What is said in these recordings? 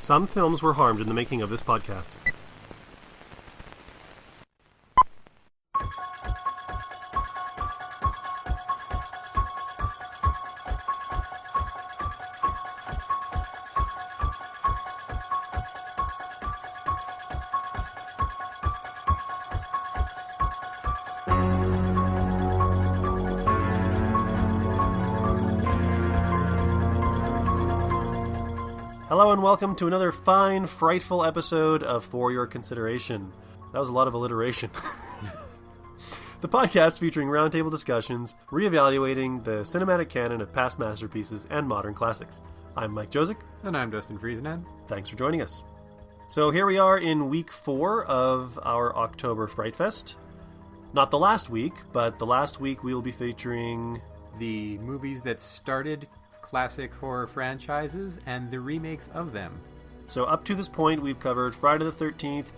Some films were harmed in the making of this podcast. Hello and welcome to another fine, frightful episode of For Your Consideration. That was a lot of alliteration. The podcast featuring roundtable discussions, reevaluating the cinematic canon of past masterpieces and modern classics. I'm Mike Josick. And I'm Dustin Friesenand. Thanks for joining us. So here we are in week 4 of our October Fright Fest. Not the last week, but the last week we will be featuring the movies that started classic horror franchises and the remakes of them. So up to this point, we've covered Friday the 13th,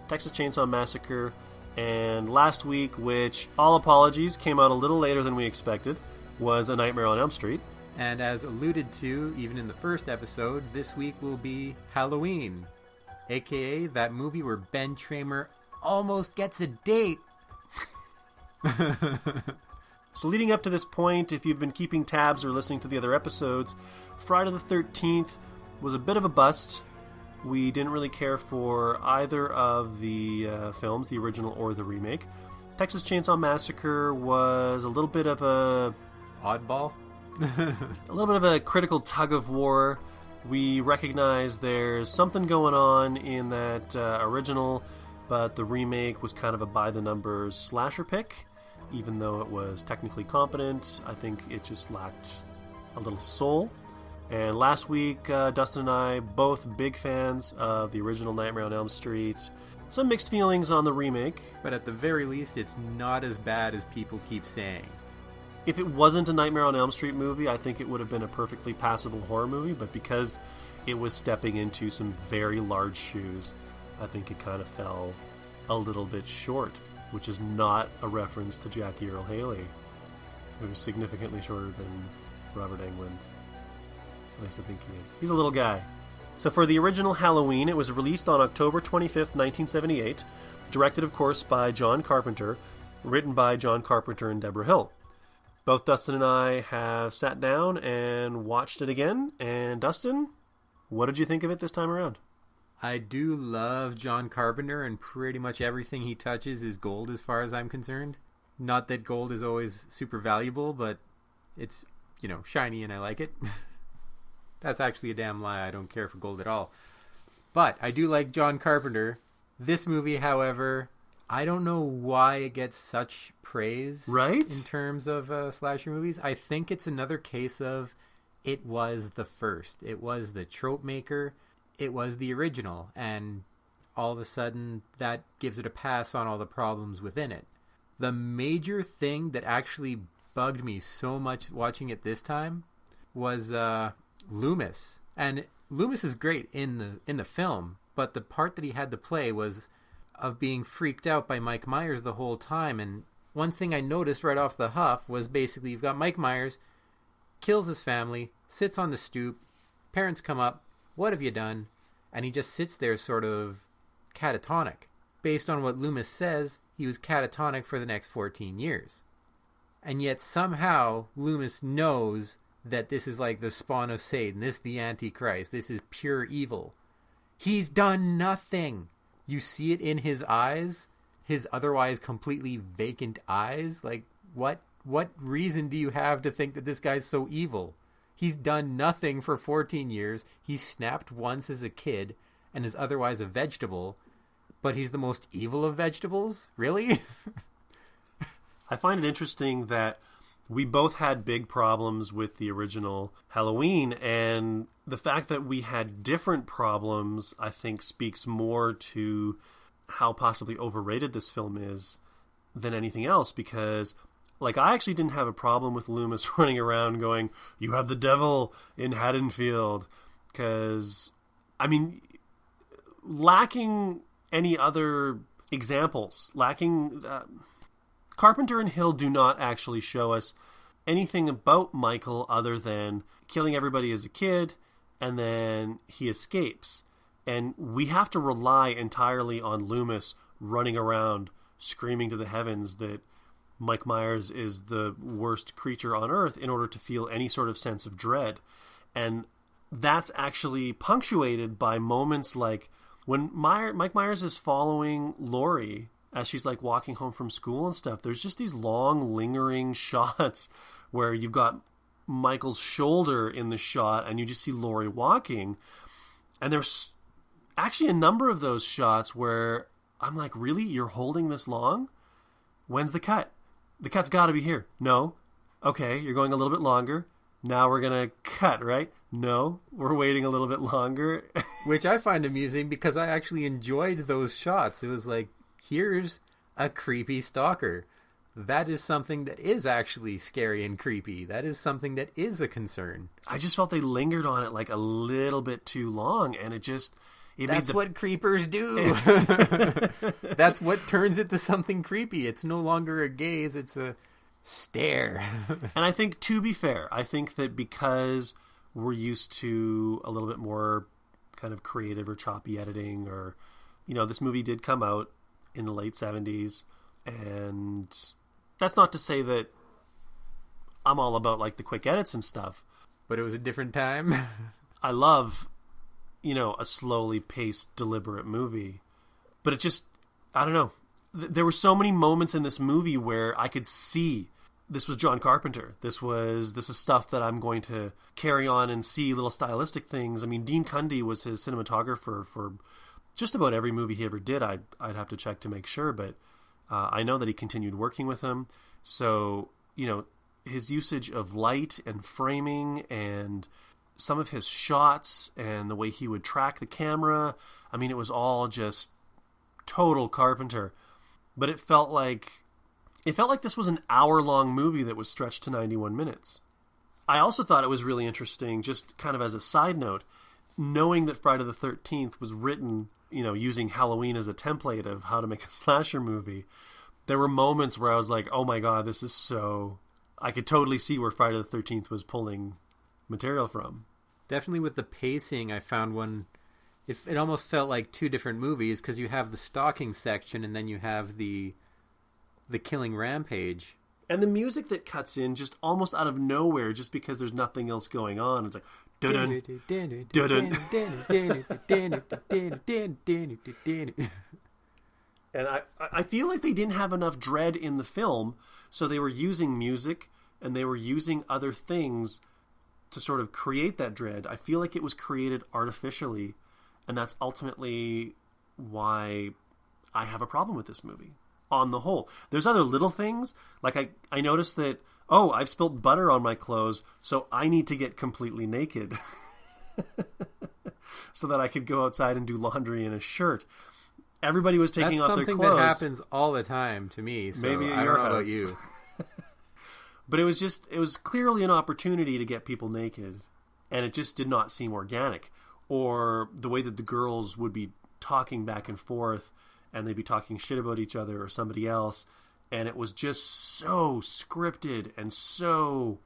Texas Chainsaw Massacre, and last week, which, all apologies, came out a little later than we expected, was A Nightmare on Elm Street. And as alluded to, even in the first episode, this week will be Halloween, aka that movie where Ben Tramer almost gets a date. So leading up to this point, if you've been keeping tabs or listening to the other episodes, Friday the 13th was a bit of a bust. We didn't really care for either of the films, the original or the remake. Texas Chainsaw Massacre was a little bit of a oddball. A little bit of a critical tug of war. We recognize there's something going on in that original, but the remake was kind of a by-the-numbers slasher pick. Even though it was technically competent, I think it just lacked a little soul. And last week, Dustin and I, both big fans of the original Nightmare on Elm Street. Some mixed feelings on the remake. But at the very least, it's not as bad as people keep saying. If it wasn't a Nightmare on Elm Street movie, I think it would have been a perfectly passable horror movie. But because it was stepping into some very large shoes, I think it kind of fell a little bit short. Which is not a reference to Jackie Earle Haley, who's significantly shorter than Robert Englund. At least I think he is. He's a little guy. So for the original Halloween, it was released on October 25th, 1978, directed, of course, by John Carpenter, written by John Carpenter and Deborah Hill. Both Dustin and I have sat down and watched it again. And Dustin, what did you think of it this time around? I do love John Carpenter, and pretty much everything he touches is gold as far as I'm concerned. Not that gold is always super valuable, but it's, shiny and I like it. That's actually a damn lie. I don't care for gold at all. But I do like John Carpenter. This movie, however, I don't know why it gets such praise. Right? In terms of slasher movies. I think it's another case of it was the first. It was the trope maker. It was the original, and all of a sudden that gives it a pass on all the problems within it. The major thing that actually bugged me so much watching it this time was Loomis. And Loomis is great in the film, but the part that he had to play was of being freaked out by Mike Myers the whole time. And one thing I noticed right off the huff was basically you've got Mike Myers, kills his family, sits on the stoop, parents come up, "What have you done?" And he just sits there sort of catatonic. Based on what Loomis says, he was catatonic for the next 14 years. And yet somehow Loomis knows that this is like the spawn of Satan. This is the Antichrist. This is pure evil. He's done nothing. You see it in his eyes, his otherwise completely vacant eyes. Like, what reason do you have to think that this guy's so evil? He's done nothing for 14 years. He snapped once as a kid and is otherwise a vegetable. But he's the most evil of vegetables? Really? I find it interesting that we both had big problems with the original Halloween. And the fact that we had different problems, I think, speaks more to how possibly overrated this film is than anything else. Because I actually didn't have a problem with Loomis running around going, "You have the devil in Haddonfield." Because, lacking any other examples, Carpenter and Hill do not actually show us anything about Michael other than killing everybody as a kid, and then he escapes. And we have to rely entirely on Loomis running around screaming to the heavens that Mike Myers is the worst creature on Earth in order to feel any sort of sense of dread. And that's actually punctuated by moments like when Mike Myers is following Laurie as she's like walking home from school and stuff. There's just these long, lingering shots where you've got Michael's shoulder in the shot and you just see Laurie walking. And there's actually a number of those shots where I'm like, really? You're holding this long? When's the cut? The cut's got to be here. No. Okay, you're going a little bit longer. Now we're going to cut, right? No, we're waiting a little bit longer. Which I find amusing because I actually enjoyed those shots. It was like, here's a creepy stalker. That is something that is actually scary and creepy. That is something that is a concern. I just felt they lingered on it like a little bit too long, and that's what creepers do. That's what turns it to something creepy. It's no longer a gaze, it's a stare. And I think, to be fair, I think that because we're used to a little bit more kind of creative or choppy editing, or, this movie did come out in the late 70s, and that's not to say that I'm all about like the quick edits and stuff. But it was a different time. I love, a slowly paced, deliberate movie. But it just, I don't know. There were so many moments in this movie where I could see this was John Carpenter. This is stuff that I'm going to carry on and see little stylistic things. I mean, Dean Cundy was his cinematographer for just about every movie he ever did. I'd have to check to make sure, but I know that he continued working with him. So, his usage of light and framing and some of his shots and the way he would track the camera, I mean, it was all just total Carpenter. But it felt like this was an hour-long movie that was stretched to 91 minutes. I also thought it was really interesting, just kind of as a side note, knowing that Friday the 13th was written, using Halloween as a template of how to make a slasher movie. There were moments where I was like, oh my God, this is so... I could totally see where Friday the 13th was pulling material from. Definitely with the pacing, I found one... It almost felt like two different movies, because you have the stalking section and then you have the killing rampage. And the music that cuts in just almost out of nowhere, just because there's nothing else going on. It's like, dun dun dun. And I feel like they didn't have enough dread in the film, so they were using music and they were using other things to sort of create that dread. I feel like it was created artificially, and that's ultimately why I have a problem with this movie. On the whole, there's other little things, like I noticed that, I've spilt butter on my clothes, so I need to get completely naked so that I could go outside and do laundry in a shirt. Everybody was taking off their clothes. That's something that happens all the time to me, so maybe I don't know about you. But it was clearly an opportunity to get people naked, and it just did not seem organic. Or the way that the girls would be talking back and forth, and they'd be talking shit about each other or somebody else, and it was just so scripted and so...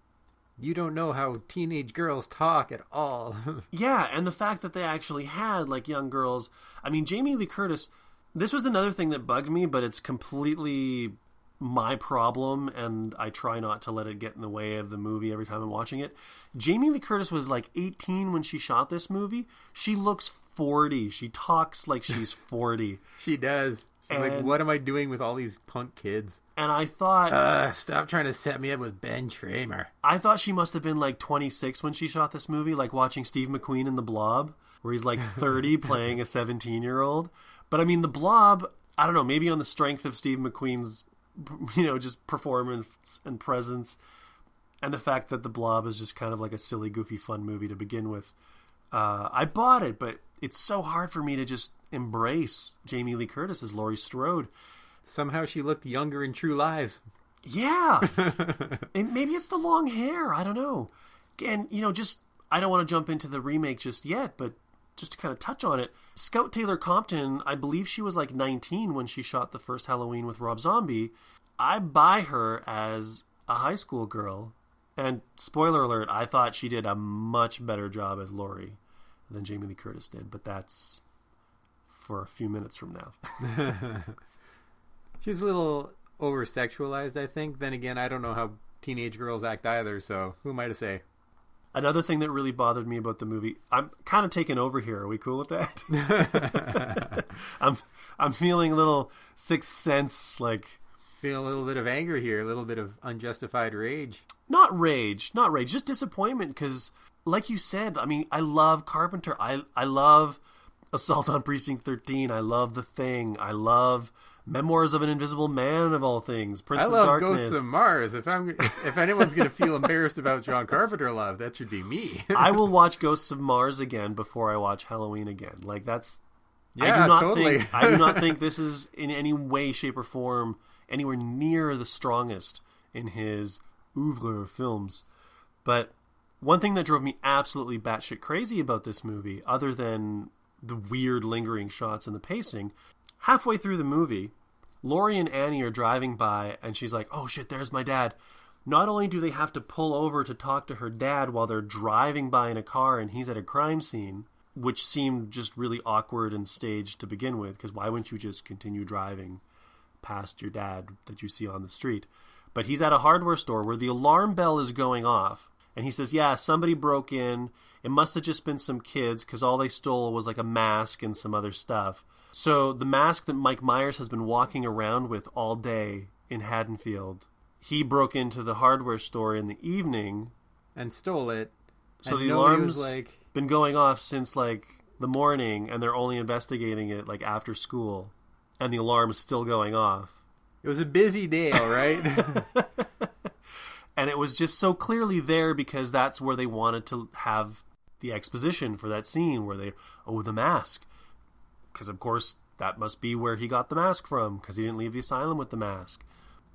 You don't know how teenage girls talk at all. Yeah, and the fact that they actually had, like, young girls... I mean, Jamie Lee Curtis... This was another thing that bugged me, but it's completely my problem, and I try not to let it get in the way of the movie every time I'm watching it. Jamie Lee Curtis was, like, 18 when she shot this movie. She looks 40. She talks like she's 40. She does. She's like, what am I doing with all these punk kids? And I thought... stop trying to set me up with Ben Tramer. I thought she must have been like 26 when she shot this movie, like watching Steve McQueen in The Blob, where he's like 30 playing a 17-year-old. But I mean, The Blob, I don't know, maybe on the strength of Steve McQueen's, just performance and presence, and the fact that The Blob is just kind of like a silly, goofy, fun movie to begin with. I bought it, but it's so hard for me to just embrace Jamie Lee Curtis as Laurie Strode. Somehow she looked younger in True Lies. Yeah. And maybe it's the long hair. I don't know. And, I don't want to jump into the remake just yet, but just to kind of touch on it, Scout Taylor Compton, I believe she was like 19 when she shot the first Halloween with Rob Zombie. I buy her as a high school girl. And spoiler alert, I thought she did a much better job as Laurie than Jamie Lee Curtis did, but that's for a few minutes from now. She's a little over-sexualized, I think. Then again, I don't know how teenage girls act either, so who am I to say? Another thing that really bothered me about the movie, I'm kind of taking over here. Are we cool with that? I'm feeling a little Sixth Sense, like... Feeling a little bit of anger here, a little bit of unjustified rage. Not rage, just disappointment, because, like you said, I mean, I love Carpenter. I love Assault on Precinct 13. I love The Thing. I love Memoirs of an Invisible Man, of all things. Prince of Darkness. I love Ghosts of Mars. If anyone's going to feel embarrassed about John Carpenter love, that should be me. I will watch Ghosts of Mars again before I watch Halloween again. Like, that's... Yeah, totally. I do not think this is in any way, shape, or form anywhere near the strongest in his oeuvre of films. But one thing that drove me absolutely batshit crazy about this movie, other than the weird lingering shots and the pacing, halfway through the movie, Laurie and Annie are driving by, and she's like, oh shit, there's my dad. Not only do they have to pull over to talk to her dad while they're driving by in a car and he's at a crime scene, which seemed just really awkward and staged to begin with, because why wouldn't you just continue driving past your dad that you see on the street? But he's at a hardware store where the alarm bell is going off, and he says, yeah, somebody broke in. It must have just been some kids, because all they stole was like a mask and some other stuff. So the mask that Mike Myers has been walking around with all day in Haddonfield, he broke into the hardware store in the evening and stole it. So the alarm's been going off since like the morning, and they're only investigating it like after school, and the alarm is still going off. It was a busy day, all right? And it was just so clearly there because that's where they wanted to have the exposition for that scene where they, the mask. Because, of course, that must be where he got the mask from, because he didn't leave the asylum with the mask.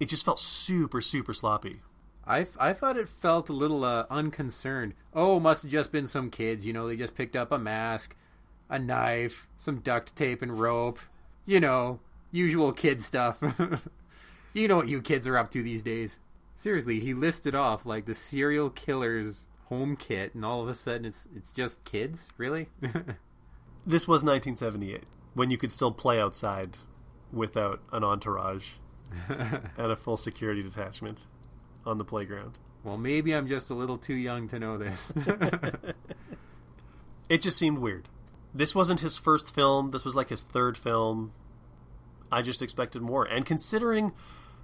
It just felt super, super sloppy. I thought it felt a little unconcerned. Oh, must have just been some kids. They just picked up a mask, a knife, some duct tape and rope. Usual kid stuff. You know what you kids are up to these days. Seriously, he listed off like the serial killer's home kit, and all of a sudden it's just kids? Really? This was 1978, when you could still play outside without an entourage and a full security detachment on the playground. Well, maybe I'm just a little too young to know this. It just seemed weird. This wasn't his first film. This was like his third film. I just expected more. And considering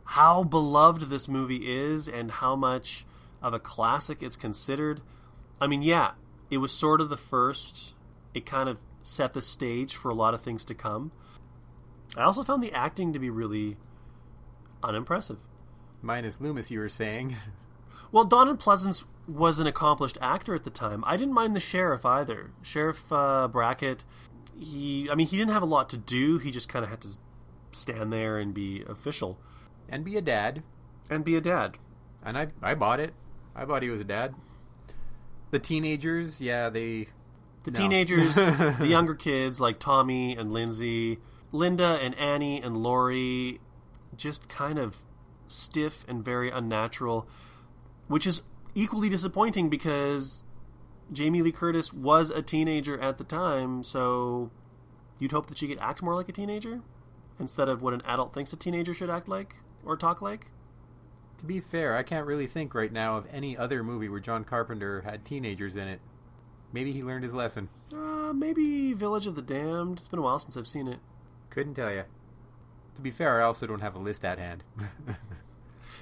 how beloved this movie is and how much of a classic it's considered, I mean, yeah, it was sort of the first. It kind of set the stage for a lot of things to come. I also found the acting to be really unimpressive. Minus Loomis, you were saying. Well, Donald Pleasance was an accomplished actor at the time. I didn't mind the sheriff either. Sheriff Brackett, he didn't have a lot to do. He just kind of had to stand there and be official. And be a dad. And I bought it. I bought he was a dad. The teenagers, teenagers, the younger kids like Tommy and Lindsay, Linda and Annie and Laurie, just kind of stiff and very unnatural, which is equally disappointing because Jamie Lee Curtis was a teenager at the time, so you'd hope that she could act more like a teenager instead of what an adult thinks a teenager should act like or talk like. To be fair, I can't really think right now of any other movie where John Carpenter had teenagers in it. Maybe he learned his lesson. Maybe Village of the Damned. It's been a while since I've seen it. Couldn't tell you. To be fair, I also don't have a list at hand.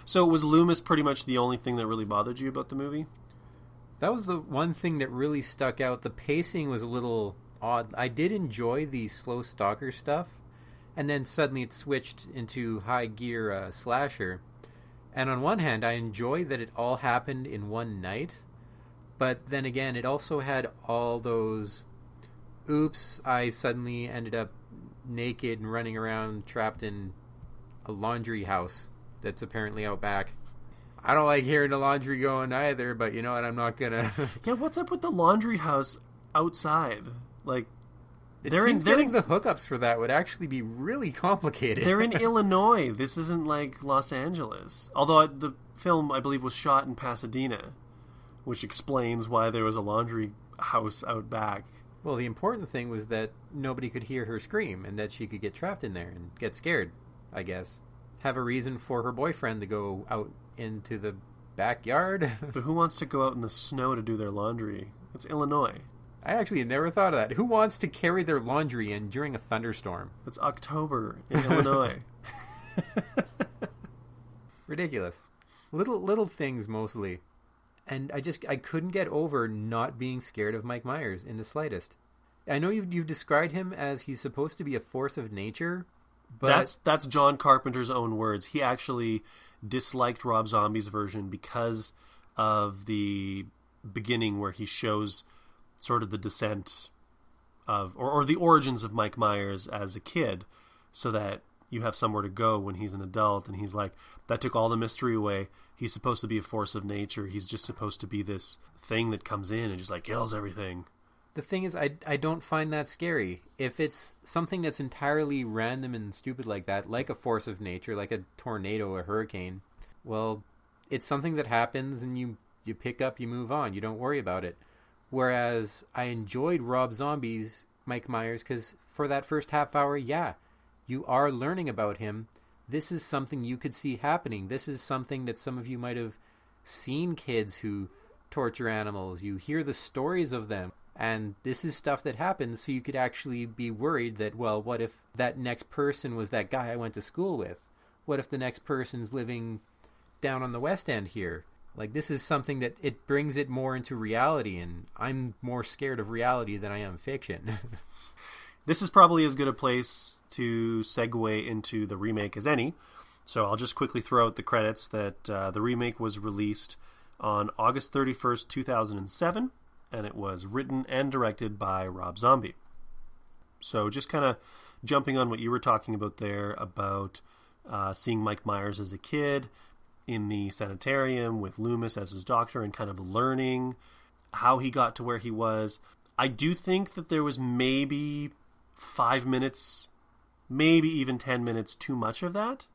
So was Loomis pretty much the only thing that really bothered you about the movie? That was the one thing that really stuck out. The pacing was a little odd. I did enjoy the slow stalker stuff, and then suddenly it switched into high gear slasher. And on one hand, I enjoy that it all happened in one night, but then again, it also had all those, oops, I suddenly ended up naked and running around trapped in a laundry house that's apparently out back. I don't like hearing the laundry going either, but you know what, I'm not gonna... Yeah, what's up with the laundry house outside? Like, getting the hookups for that would actually be really complicated. They're in Illinois. This isn't like Los Angeles. Although the film, I believe, was shot in Pasadena, which explains why there was a laundry house out back. Well, the important thing was that nobody could hear her scream and that she could get trapped in there and get scared, I guess. Have a reason for her boyfriend to go out into the backyard. But who wants to go out in the snow to do their laundry? It's Illinois. I actually never thought of that. Who wants to carry their laundry in during a thunderstorm? It's October in Illinois. Ridiculous. Little things mostly. And I couldn't get over not being scared of Mike Myers in the slightest. I know you've described him as he's supposed to be a force of nature, but that's John Carpenter's own words. He actually disliked Rob Zombie's version because of the beginning where he shows sort of the descent of or the origins of Mike Myers as a kid, so that you have somewhere to go when he's an adult. And he's like, that took all the mystery away. He's supposed to be a force of nature. He's just supposed to be this thing that comes in and just like kills everything. The thing is, I don't find that scary. If it's something that's entirely random and stupid like that, like a force of nature, like a tornado, a hurricane, well, it's something that happens and you pick up, you move on, you don't worry about it. Whereas I enjoyed Rob Zombie's Mike Myers because for that first half hour, yeah, you are learning about him. This is something you could see happening. This is something that some of you might have seen, kids who torture animals. You hear the stories of them. And this is stuff that happens, so you could actually be worried that, well, what if that next person was that guy I went to school with? What if the next person's living down on the West End here? Like, this is something that it brings it more into reality, and I'm more scared of reality than I am fiction. This is probably as good a place to segue into the remake as any. So I'll just quickly throw out the credits that the remake was released on August 31st, 2007, and it was written and directed by Rob Zombie. So just kind of jumping on what you were talking about there about seeing Mike Myers as a kid in the sanitarium with Loomis as his doctor and kind of learning how he got to where he was. I do think that there was maybe 5 minutes, maybe even 10 minutes too much of that.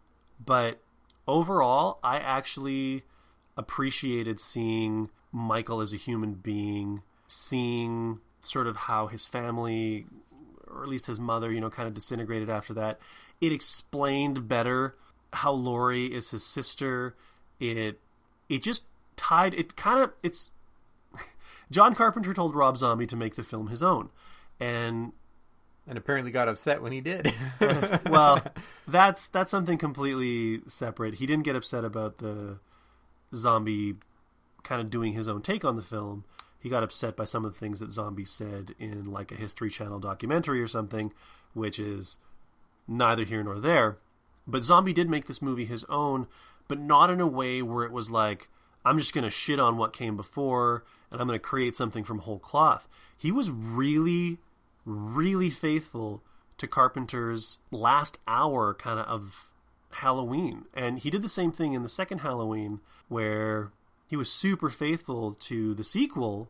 But overall, I actually appreciated seeing Michael as a human being, seeing sort of how his family, or at least his mother, kind of disintegrated after that. It explained better how Laurie is his sister. It just tied, it's John Carpenter told Rob Zombie to make the film his own. And apparently got upset when he did. Well, that's something completely separate. He didn't get upset about the Zombie kind of doing his own take on the film. He got upset by some of the things that Zombie said in like a History Channel documentary or something, which is neither here nor there. But Zombie did make this movie his own, but not in a way where it was like, I'm just going to shit on what came before and I'm going to create something from whole cloth. He was really, really faithful to Carpenter's last hour kind of Halloween. And he did the same thing in the second Halloween where he was super faithful to the sequel,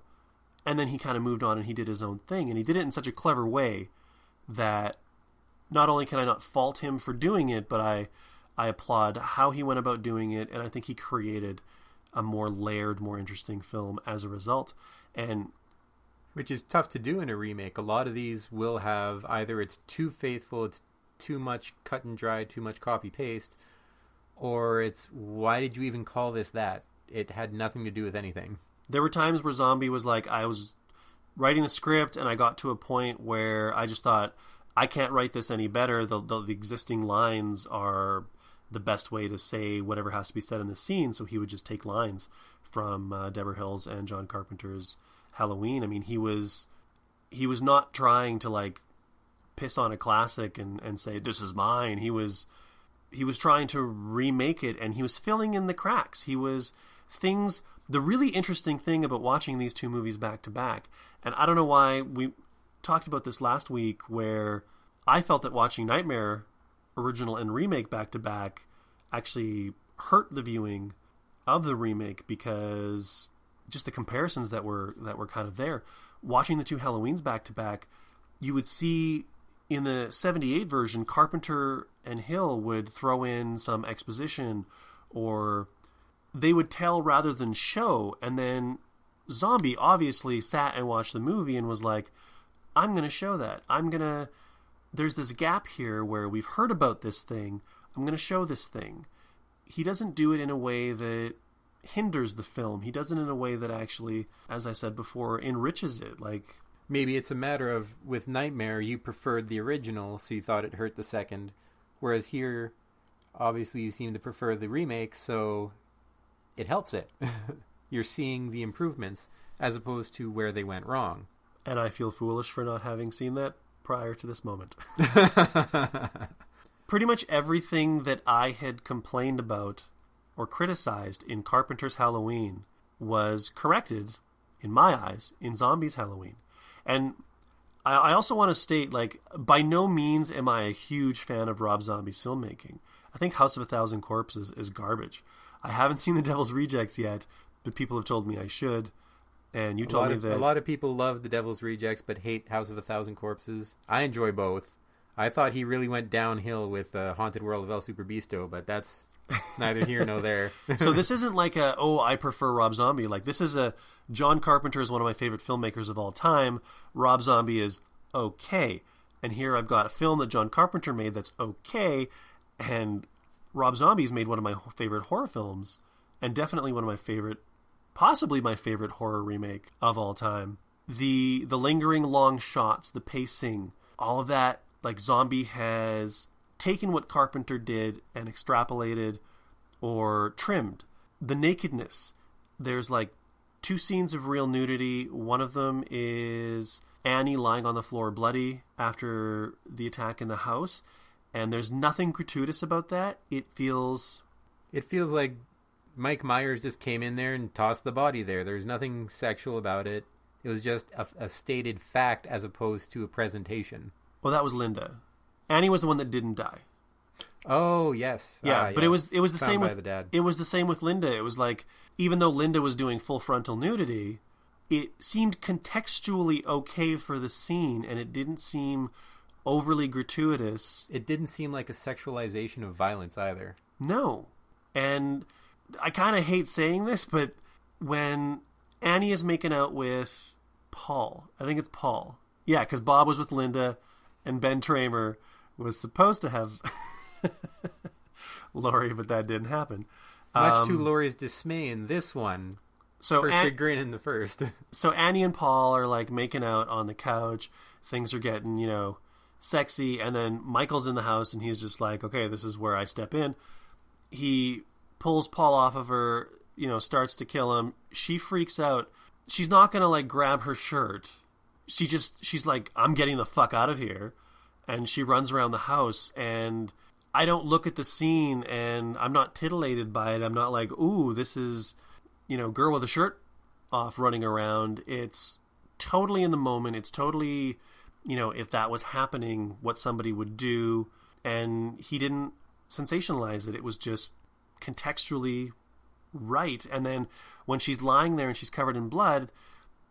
and then he kind of moved on and he did his own thing. And he did it in such a clever way that not only can I not fault him for doing it, but I applaud how he went about doing it, and I think he created a more layered, more interesting film as a result. And which is tough to do in a remake. A lot of these will have either it's too faithful, it's too much cut and dry, too much copy-paste, or it's, why did you even call this that? It had nothing to do with anything. There were times where Zombie was like, I was writing the script and I got to a point where I just thought, I can't write this any better. The existing lines are the best way to say whatever has to be said in the scene. So he would just take lines from Deborah Hill's and John Carpenter's Halloween. I mean, he was not trying to like piss on a classic and say, this is mine. He was trying to remake it, and he was filling in the cracks. The really interesting thing about watching these two movies back to back, and I don't know why we talked about this last week, where I felt that watching Nightmare original and remake back to back actually hurt the viewing of the remake, because just the comparisons that were kind of there. Watching the two Halloweens back to back, you would see in the 78 version, Carpenter and Hill would throw in some exposition, or they would tell rather than show. And then Zombie obviously sat and watched the movie and was like, I'm going to show that. There's this gap here where we've heard about this thing. I'm going to show this thing. He doesn't do it in a way that hinders the film. He does it in a way that actually, as I said before, enriches it. Like, maybe it's a matter of, with Nightmare, you preferred the original, so you thought it hurt the second. Whereas here, obviously you seem to prefer the remake, so it helps it. You're seeing the improvements as opposed to where they went wrong. And I feel foolish for not having seen that prior to this moment. Pretty much everything that I had complained about or criticized in Carpenter's Halloween was corrected, in my eyes, in Zombie's Halloween. And I also want to state, like, by no means am I a huge fan of Rob Zombie's filmmaking. I think House of a Thousand Corpses is garbage. I haven't seen The Devil's Rejects yet, but people have told me I should. And you told me that... A lot of people love The Devil's Rejects but hate House of a Thousand Corpses. I enjoy both. I thought he really went downhill with Haunted World of El Superbeasto, but that's neither here nor there. So this isn't like I prefer Rob Zombie. Like, this is John Carpenter is one of my favorite filmmakers of all time. Rob Zombie is okay. And here I've got a film that John Carpenter made that's okay, and Rob Zombie's made one of my favorite horror films, and definitely one of my favorite, possibly my favorite horror remake of all time. The lingering long shots, the pacing, all of that. Like, Zombie has taken what Carpenter did and extrapolated or trimmed. The nakedness. There's like 2 scenes of real nudity. One of them is Annie lying on the floor bloody after the attack in the house. And there's nothing gratuitous about that. It feels like Mike Myers just came in there and tossed the body there. There's nothing sexual about it. It was just a stated fact as opposed to a presentation. Well, that was Linda. Annie was the one that didn't die. Oh, yes. Yeah, but it was the Found same by with the dad. It was the same with Linda. It was like, even though Linda was doing full frontal nudity, it seemed contextually okay for the scene, and it didn't seem overly gratuitous. It didn't seem like a sexualization of violence either. No. And I kind of hate saying this, but when Annie is making out with Paul, I think it's Paul. Yeah, because Bob was with Linda, and Ben Tramer was supposed to have Laurie, but that didn't happen. Much to Laurie's dismay in this one. Her chagrin in the first. So Annie and Paul are like making out on the couch. Things are getting, sexy. And then Michael's in the house and he's just like, okay, this is where I step in. He pulls Paul off of her, starts to kill him. She freaks out. She's not going to like grab her shirt. She's like, I'm getting the fuck out of here. And she runs around the house, and I don't look at the scene and I'm not titillated by it. I'm not like, ooh, this is, girl with a shirt off running around. It's totally in the moment. It's totally, if that was happening, what somebody would do. And he didn't sensationalize it. It was just contextually right. And then when she's lying there and she's covered in blood,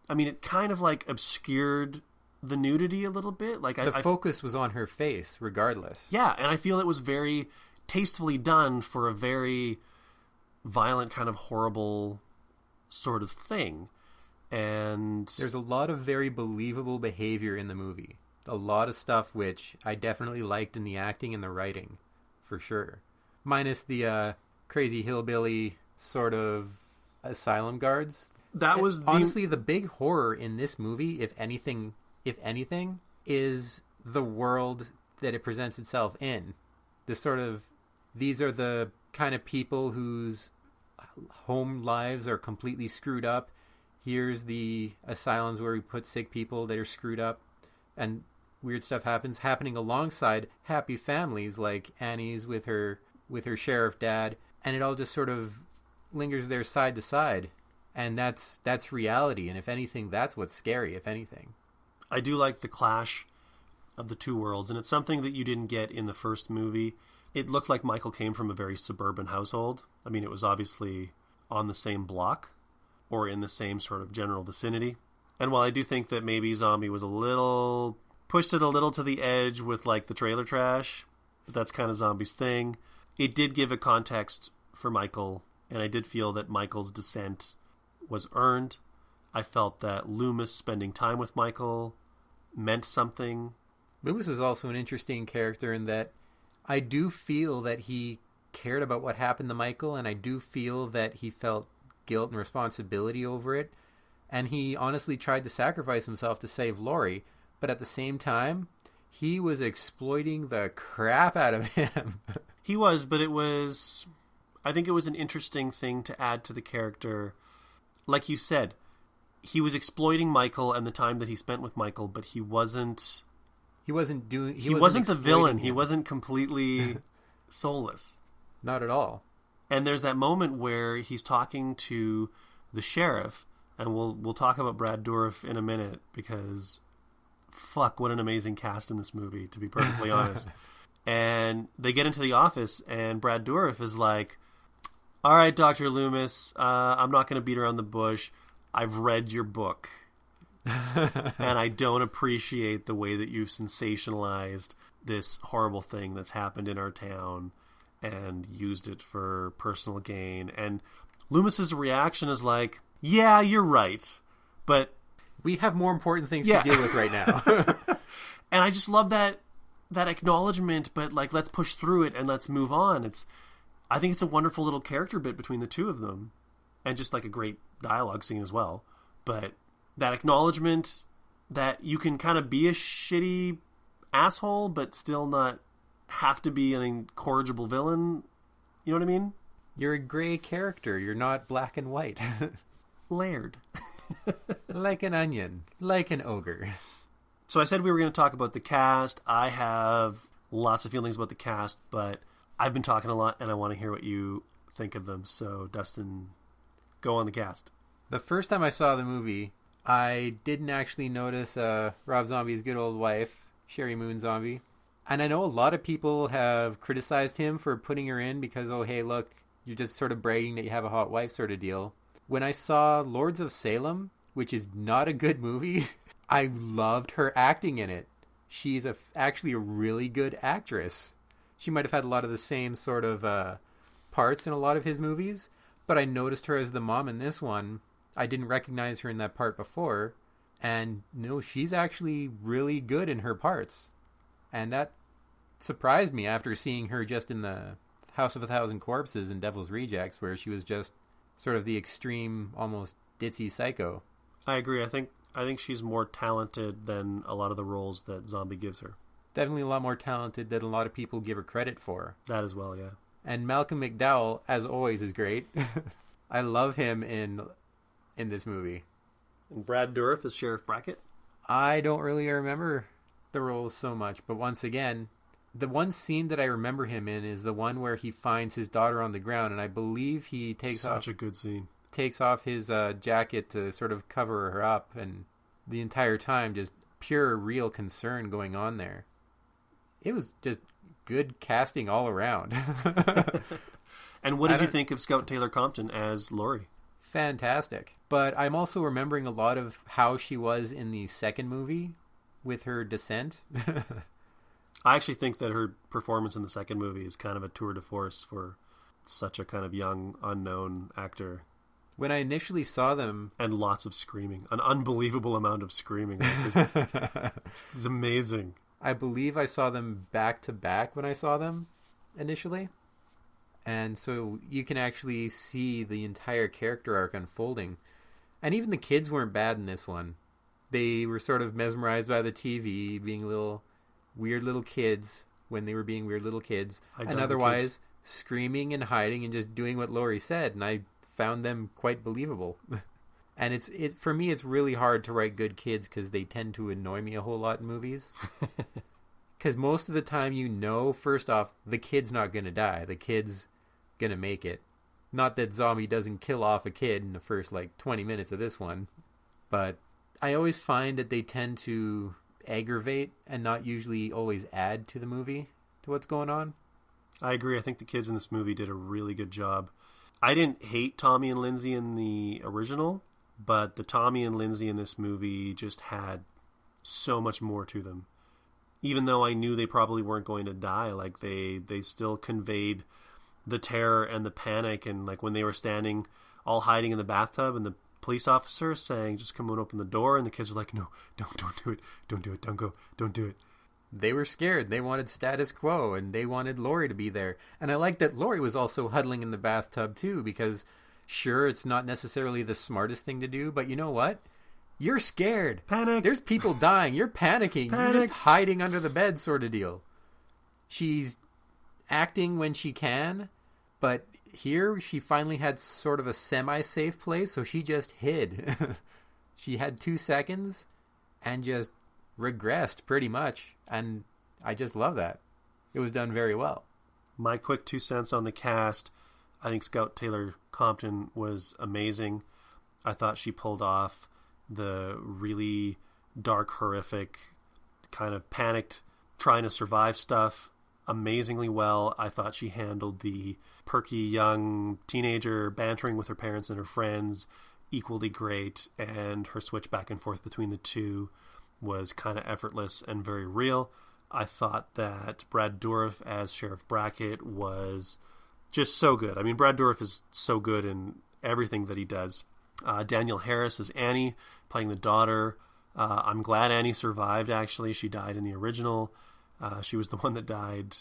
I mean, it kind of like obscured the nudity a little bit. Like the focus was on her face, regardless. Yeah, and I feel it was very tastefully done for a very violent, kind of horrible sort of thing. And there's a lot of very believable behavior in the movie. A lot of stuff which I definitely liked in the acting and the writing, for sure. Minus the crazy hillbilly sort of asylum guards. That was honestly the big horror in this movie, if anything, is the world that it presents itself in. These are the kind of people whose home lives are completely screwed up. Here's the asylums where we put sick people that are screwed up, and weird stuff happening alongside happy families like Annie's with her sheriff dad, and it all just sort of lingers there side to side. And that's reality, and if anything, that's what's scary, if anything. I do like the clash of the two worlds, and it's something that you didn't get in the first movie. It looked like Michael came from a very suburban household. I mean, it was obviously on the same block or in the same sort of general vicinity. And while I do think that maybe Zombie was pushed it a little to the edge with like the trailer trash, but that's kind of Zombie's thing. It did give a context for Michael, and I did feel that Michael's descent was earned. I felt that Loomis spending time with Michael meant something. Loomis was also an interesting character in that I do feel that he cared about what happened to Michael, and I do feel that he felt guilt and responsibility over it. And he honestly tried to sacrifice himself to save Laurie, but at the same time, he was exploiting the crap out of him. He was, but I think it was an interesting thing to add to the character. Like you said, he was exploiting Michael and the time that he spent with Michael, but he wasn't the villain. He wasn't completely soulless. Not at all. And there's that moment where he's talking to the sheriff, and we'll talk about Brad Dourif in a minute, because fuck, what an amazing cast in this movie, to be perfectly honest. And they get into the office, and Brad Dourif is like, all right, Dr. Loomis, I'm not going to beat around the bush. I've read your book. And I don't appreciate the way that you've sensationalized this horrible thing that's happened in our town and used it for personal gain. And Loomis's reaction is like, yeah, you're right, but we have more important things to deal with right now. And I just love that acknowledgement, but like, let's push through it and let's move on. I think it's a wonderful little character bit between the two of them, and just like a great dialogue scene as well. But that acknowledgement that you can kind of be a shitty asshole, but still not have to be an incorrigible villain. You know what I mean? You're a gray character. You're not black and white. Layered. Like an onion. Like an ogre. So I said we were going to talk about the cast. I have lots of feelings about the cast, but I've been talking a lot, and I want to hear what you think of them. So, Dustin, go on the cast. The first time I saw the movie, I didn't actually notice Rob Zombie's good old wife, Sherry Moon Zombie. And I know a lot of people have criticized him for putting her in because, oh, hey, look, you're just sort of bragging that you have a hot wife sort of deal. When I saw Lords of Salem, which is not a good movie, I loved her acting in it. She's actually a really good actress. She might have had a lot of the same sort of parts in a lot of his movies, but I noticed her as the mom in this one. I didn't recognize her in that part before, and no, she's actually really good in her parts. And that surprised me after seeing her just in the House of a Thousand Corpses and Devil's Rejects, where she was just sort of the extreme, almost ditzy psycho. I agree. I think she's more talented than a lot of the roles that Zombie gives her. Definitely a lot more talented than a lot of people give her credit for. That as well, yeah. And Malcolm McDowell, as always, is great. I love him in this movie. And Brad Dourif as Sheriff Brackett? I don't really remember the roles so much, but once again, the one scene that I remember him in is the one where he finds his daughter on the ground, and I believe he takes a good scene. Takes off his jacket to sort of cover her up, and the entire time just pure real concern going on there. It was just good casting all around. And what did you think of Scout Taylor Compton as Laurie? Fantastic. But I'm also remembering a lot of how she was in the second movie with her descent. I actually think that her performance in the second movie is kind of a tour de force for such a kind of young, unknown actor. When I initially saw them... And lots of screaming. An unbelievable amount of screaming. It's amazing. I believe I saw them back to back when I saw them initially. And so you can actually see the entire character arc unfolding. And even the kids weren't bad in this one. They were sort of mesmerized by the TV, being little weird little kids when they were being weird little kids. And otherwise screaming and hiding and just doing what Laurie said. And I found them quite believable. And for me, it's really hard to write good kids because they tend to annoy me a whole lot in movies. Because most of the time, first off, the kid's not going to die. The kid's going to make it. Not that Zombie doesn't kill off a kid in the first, 20 minutes of this one. But I always find that they tend to aggravate and not usually always add to the movie, to what's going on. I agree. I think the kids in this movie did a really good job. I didn't hate Tommy and Lindsay in the original, but the Tommy and Lindsay in this movie just had so much more to them. Even though I knew they probably weren't going to die, they still conveyed the terror and the panic, and when they were standing all hiding in the bathtub and the police officer saying, just come and open the door. And the kids are like, no, don't do it. Don't do it. Don't go. Don't do it. They were scared. They wanted status quo, and they wanted Laurie to be there. And I like that Laurie was also huddling in the bathtub, too, because sure, it's not necessarily the smartest thing to do, but you know what? You're scared. Panic. There's people dying. You're panicking. Panic. You're just hiding under the bed sort of deal. She's acting when she can, but here she finally had sort of a semi-safe place, so she just hid. She had 2 seconds and just regressed pretty much, and I just love that. It was done very well. My quick 2 cents on the cast. I think Scout Taylor Compton was amazing. I thought she pulled off the really dark, horrific, kind of panicked, trying to survive stuff amazingly well. I thought she handled the perky young teenager bantering with her parents and her friends equally great, and her switch back and forth between the two was kind of effortless and very real. I thought that Brad Dourif as Sheriff Brackett was just so good. I mean, Brad Dourif is so good in everything that he does. Danielle Harris as Annie, playing the daughter. I'm glad Annie survived, actually. She died in the original. She was the one that died,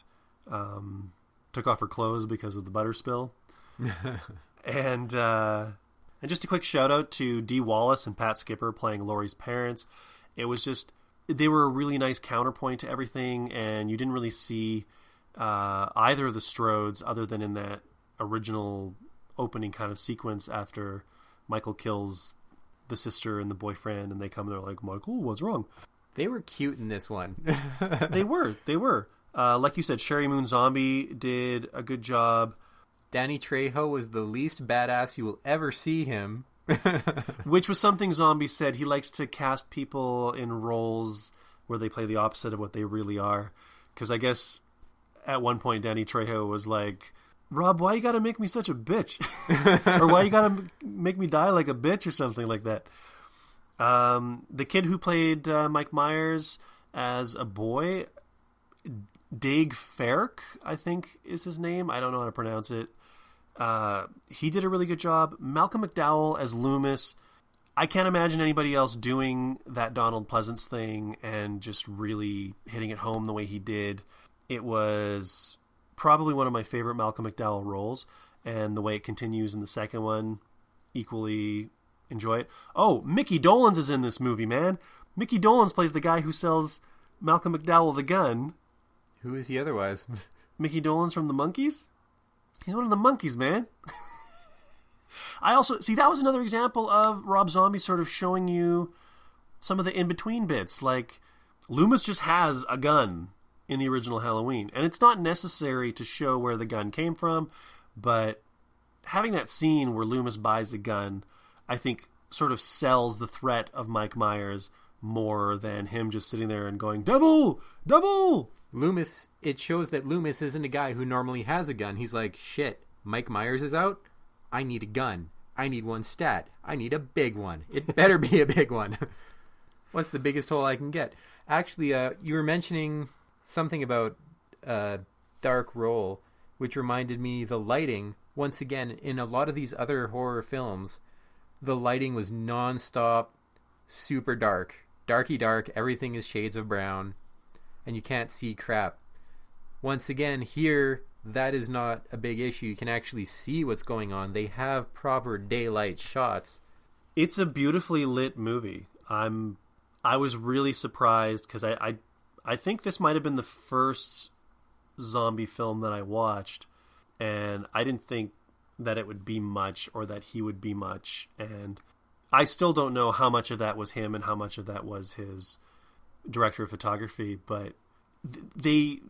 took off her clothes because of the butter spill. And just a quick shout out to Dee Wallace and Pat Skipper playing Laurie's parents. It was just, they were a really nice counterpoint to everything, and you didn't really see either of the Strodes other than in that original opening kind of sequence after Michael kills the sister and the boyfriend, and they come and they're like, Michael, what's wrong? They were cute in this one. They were. Like you said, Sherry Moon Zombie did a good job. Danny Trejo was the least badass you will ever see him. Which was something Zombie said. He likes to cast people in roles where they play the opposite of what they really are. Because I guess at one point Danny Trejo was like, Rob, why you gotta make me such a bitch? Or why you gotta make me die like a bitch or something like that. The kid who played Mike Myers as a boy, Daig Ferrick, I think is his name. I don't know how to pronounce it. He did a really good job. Malcolm McDowell as Loomis. I can't imagine anybody else doing that Donald Pleasance thing and just really hitting it home the way he did. It was probably one of my favorite Malcolm McDowell roles, and the way it continues in the second one, equally enjoy it. Oh, Mickey Dolenz is in this movie, man. Mickey Dolenz plays the guy who sells Malcolm McDowell the gun. Who is he otherwise? Mickey Dolenz from the Monkees? He's one of the Monkees, man. I also, see, that was another example of Rob Zombie sort of showing you some of the in-between bits. Like, Loomis just has a gun in the original Halloween. And it's not necessary to show where the gun came from, but having that scene where Loomis buys a gun, I think, sort of sells the threat of Mike Myers more than him just sitting there and going, double! Double! Loomis, it shows that Loomis isn't a guy who normally has a gun. He's like, shit, Mike Myers is out? I need a gun. I need one stat. I need a big one. It better be a big one. What's the biggest hole I can get? Actually, you were mentioning something about dark role, which reminded me the lighting. Once again, in a lot of these other horror films, the lighting was non-stop, super dark. Darky dark, everything is shades of brown, and you can't see crap. Once again, here, that is not a big issue. You can actually see what's going on. They have proper daylight shots. It's a beautifully lit movie. I was really surprised because I think this might have been the first zombie film that I watched, and I didn't think that it would be much or that he would be much, and I still don't know how much of that was him and how much of that was his director of photography, but the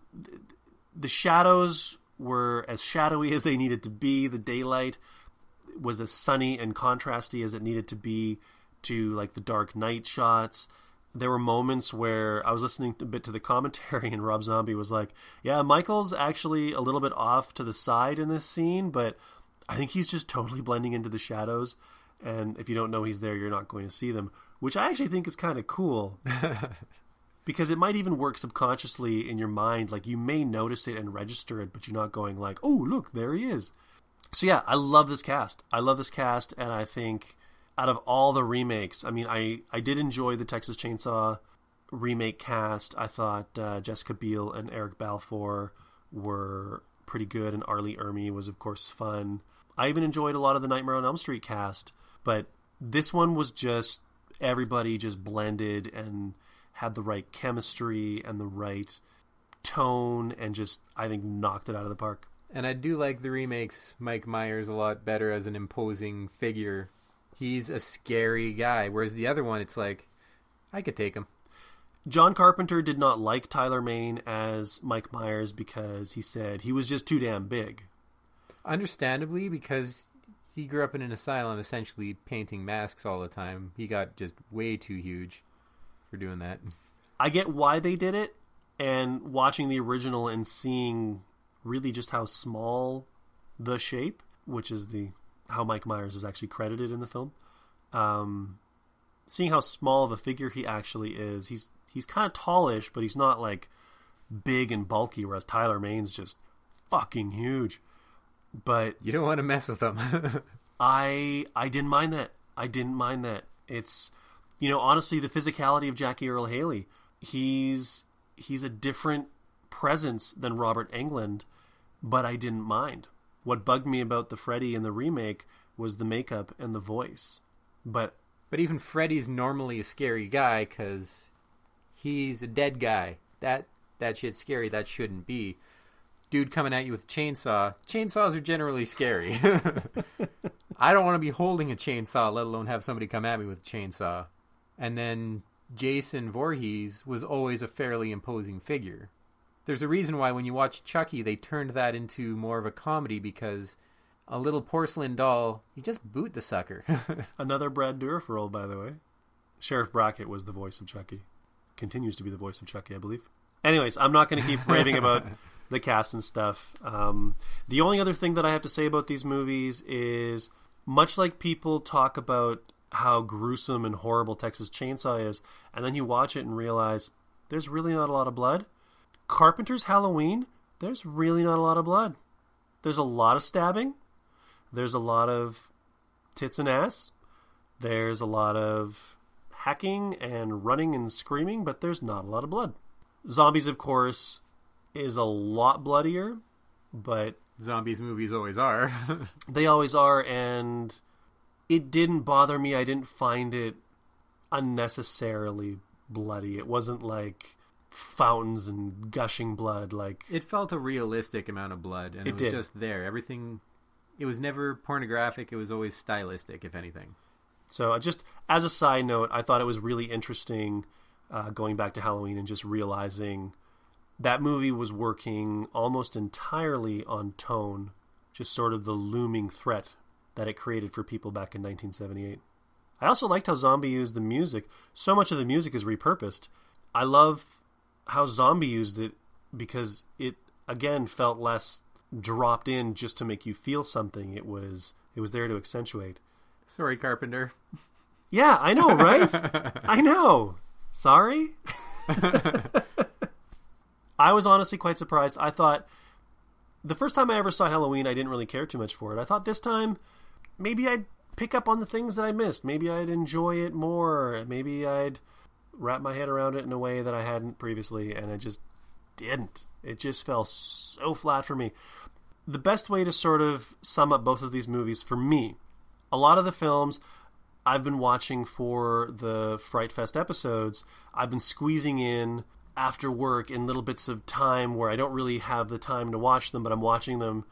shadows were as shadowy as they needed to be. The daylight was as sunny and contrasty as it needed to be to like the dark night shots. There were moments where I was listening a bit to the commentary and Rob Zombie was like, yeah, Michael's actually a little bit off to the side in this scene, but I think he's just totally blending into the shadows. And if you don't know he's there, you're not going to see them, which I actually think is kind of cool. Because it might even work subconsciously in your mind. Like, you may notice it and register it, but you're not going like, oh, look, there he is. So yeah, I love this cast. And I think out of all the remakes, I mean, I did enjoy the Texas Chainsaw remake cast. I thought Jessica Biel and Eric Balfour were pretty good, and Arlie Ermey was, of course, fun. I even enjoyed a lot of the Nightmare on Elm Street cast, but this one was just everybody just blended and had the right chemistry and the right tone and just, I think, knocked it out of the park. And I do like the remakes Mike Myers a lot better as an imposing figure. He's a scary guy, whereas the other one, it's like, I could take him. John Carpenter did not like Tyler Mane as Mike Myers because he said he was just too damn big. Understandably, because he grew up in an asylum essentially painting masks all the time. He got just way too huge for doing that. I get why they did it, and watching the original and seeing really just how small the shape, which is how Mike Myers is actually credited in the film, seeing how small of a figure he actually is. He's kind of tallish, but he's not like big and bulky, whereas Tyler Mane's just fucking huge. But you don't want to mess with him. I didn't mind that. I didn't mind that. It's, honestly, the physicality of Jackie Earle Haley. He's a different presence than Robert Englund, but I didn't mind. What bugged me about the Freddy in the remake was the makeup and the voice. But even Freddy's normally a scary guy because he's a dead guy. That shit's scary. That shouldn't be. Dude coming at you with a chainsaw. Chainsaws are generally scary. I don't want to be holding a chainsaw, let alone have somebody come at me with a chainsaw. And then Jason Voorhees was always a fairly imposing figure. There's a reason why when you watch Chucky, they turned that into more of a comedy because a little porcelain doll, you just boot the sucker. Another Brad Dourif role, by the way. Sheriff Brackett was the voice of Chucky. Continues to be the voice of Chucky, I believe. Anyways, I'm not going to keep raving about the cast and stuff. The only other thing that I have to say about these movies is, much like people talk about how gruesome and horrible Texas Chainsaw is, and then you watch it and realize there's really not a lot of blood. Carpenter's Halloween, there's really not a lot of blood. There's a lot of stabbing. There's a lot of tits and ass. There's a lot of hacking and running and screaming, but there's not a lot of blood. Zombies, of course, is a lot bloodier, but Zombies movies always are. They always are, and it didn't bother me. I didn't find it unnecessarily bloody. It wasn't like fountains and gushing blood. Like, it felt a realistic amount of blood, and it was just there. Everything, it was never pornographic. It was always stylistic, if anything. So just as a side note, I thought it was really interesting going back to Halloween and just realizing that movie was working almost entirely on tone, just sort of the looming threat that it created for people back in 1978. I also liked how Zombie used the music. So much of the music is repurposed. I love how Zombie used it because it, again, felt less dropped in just to make you feel something. It was there to accentuate. Sorry, Carpenter. Yeah, I know, right? I know. Sorry? I was honestly quite surprised. I thought the first time I ever saw Halloween, I didn't really care too much for it. I thought this time maybe I'd pick up on the things that I missed. Maybe I'd enjoy it more. Maybe I'd wrap my head around it in a way that I hadn't previously, and I just didn't. It just fell so flat for me. The best way to sort of sum up both of these movies for me, a lot of the films I've been watching for the Fright Fest episodes, I've been squeezing in after work in little bits of time where I don't really have the time to watch them, but I'm watching them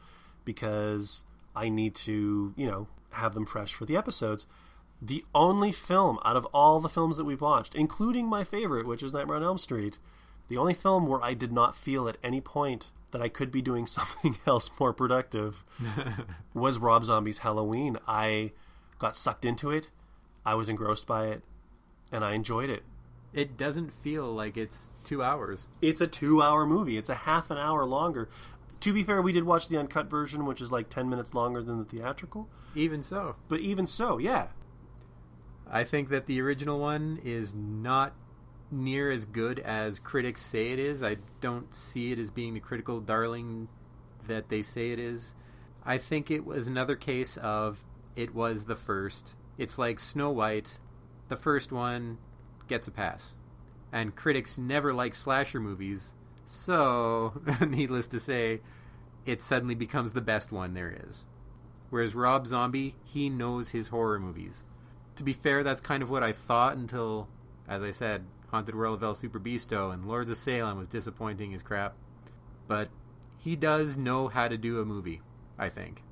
because I need to, have them fresh for the episodes. The only film out of all the films that we've watched, including my favorite, which is Nightmare on Elm Street, the only film where I did not feel at any point that I could be doing something else more productive was Rob Zombie's Halloween. I got sucked into it. I was engrossed by it, and I enjoyed it. It doesn't feel like it's 2 hours. It's a 2-hour movie. It's a half an hour longer. To be fair, we did watch the uncut version, which is like 10 minutes longer than the theatrical. Even so. But even so, yeah. I think that the original one is not near as good as critics say it is. I don't see it as being the critical darling that they say it is. I think it was another case of it was the first. It's like Snow White. The first one gets a pass. And critics never like slasher movies, so, needless to say, it suddenly becomes the best one there is. Whereas Rob Zombie, he knows his horror movies. To be fair, that's kind of what I thought until, as I said, Haunted World of El Super Beasto and Lords of Salem was disappointing as crap. But he does know how to do a movie, I think.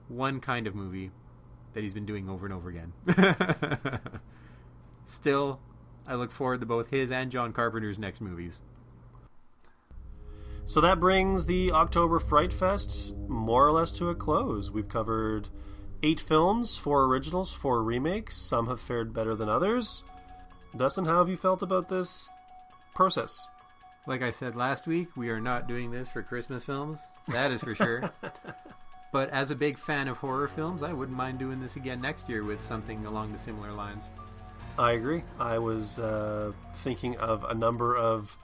One kind of movie that he's been doing over and over again. Still, I look forward to both his and John Carpenter's next movies. So that brings the October Fright Fest more or less to a close. We've covered 8 films, 4 originals, 4 remakes. Some have fared better than others. Dustin, how have you felt about this process? Like I said last week, we are not doing this for Christmas films. That is for sure. But as a big fan of horror films, I wouldn't mind doing this again next year with something along the similar lines. I agree. I was thinking of a number of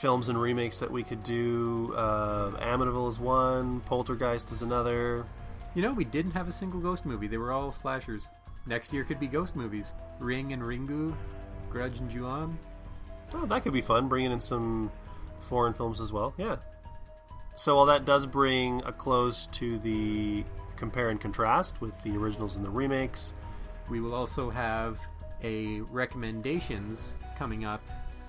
films and remakes that we could do. Amityville is one, Poltergeist is another. You know, we didn't have a single ghost movie. They were all slashers. Next year could be ghost movies. Ring and Ringu, Grudge and Ju-on. Oh, that could be fun, bringing in some foreign films as well. Yeah. So while that does bring a close to the compare and contrast with the originals and the remakes, we will also have a recommendations coming up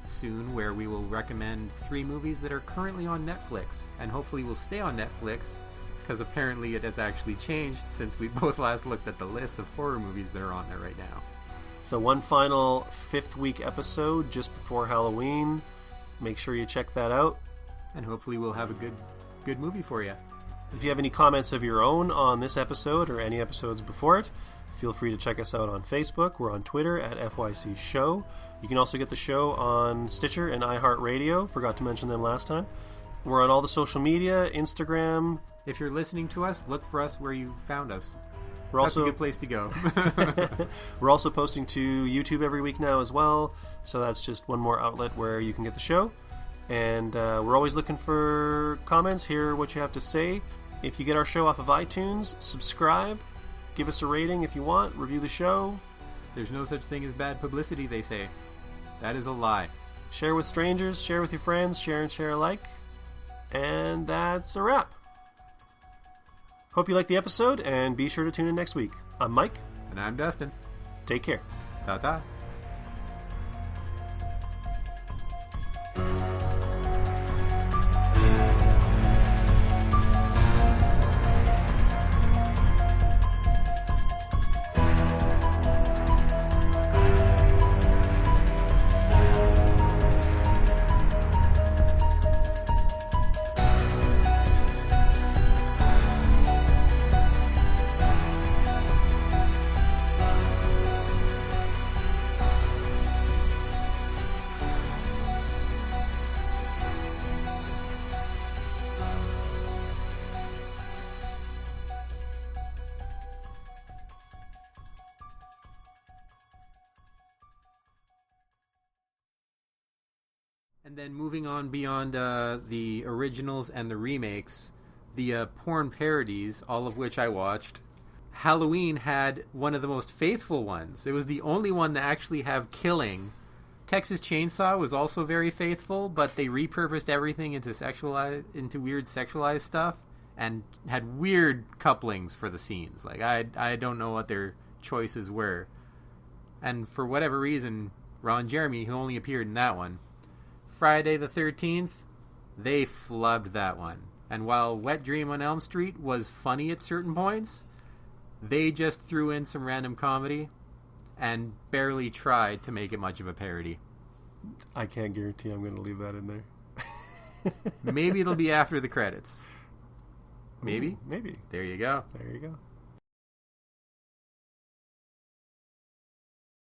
soon where we will recommend 3 movies that are currently on Netflix and hopefully will stay on Netflix because apparently it has actually changed since we both last looked at the list of horror movies that are on there right now. So one final 5th week episode just before Halloween. Make sure you check that out. And hopefully we'll have a good movie for you. If you have any comments of your own on this episode or any episodes before it, feel free to check us out on Facebook. We're on Twitter at FYC Show. You can also get the show on Stitcher and iHeartRadio. Forgot to mention them last time. We're on all the social media, Instagram. If you're listening to us, look for us where you found us. That's a good place to go. We're also posting to YouTube every week now as well. So that's just one more outlet where you can get the show. And we're always looking for comments, hear what you have to say. If you get our show off of iTunes, subscribe. Give us a rating if you want. Review the show. There's no such thing as bad publicity, they say. That is a lie. Share with strangers. Share with your friends. Share and share alike. And that's a wrap. Hope you liked the episode, and be sure to tune in next week. I'm Mike. And I'm Dustin. Take care. Ta-ta. And then moving on beyond the originals and the remakes, the porn parodies, all of which I watched, Halloween had one of the most faithful ones. It was the only one that actually have killing. Texas Chainsaw was also very faithful, but they repurposed everything into weird sexualized stuff and had weird couplings for the scenes. Like I don't know what their choices were. And for whatever reason, Ron Jeremy, who only appeared in that one, Friday the 13th, they flubbed that one. And while Wet Dream on Elm Street was funny at certain points, they just threw in some random comedy and barely tried to make it much of a parody. I can't guarantee I'm going to leave that in there. Maybe it'll be after the credits. Maybe? Maybe. There you go. There you go.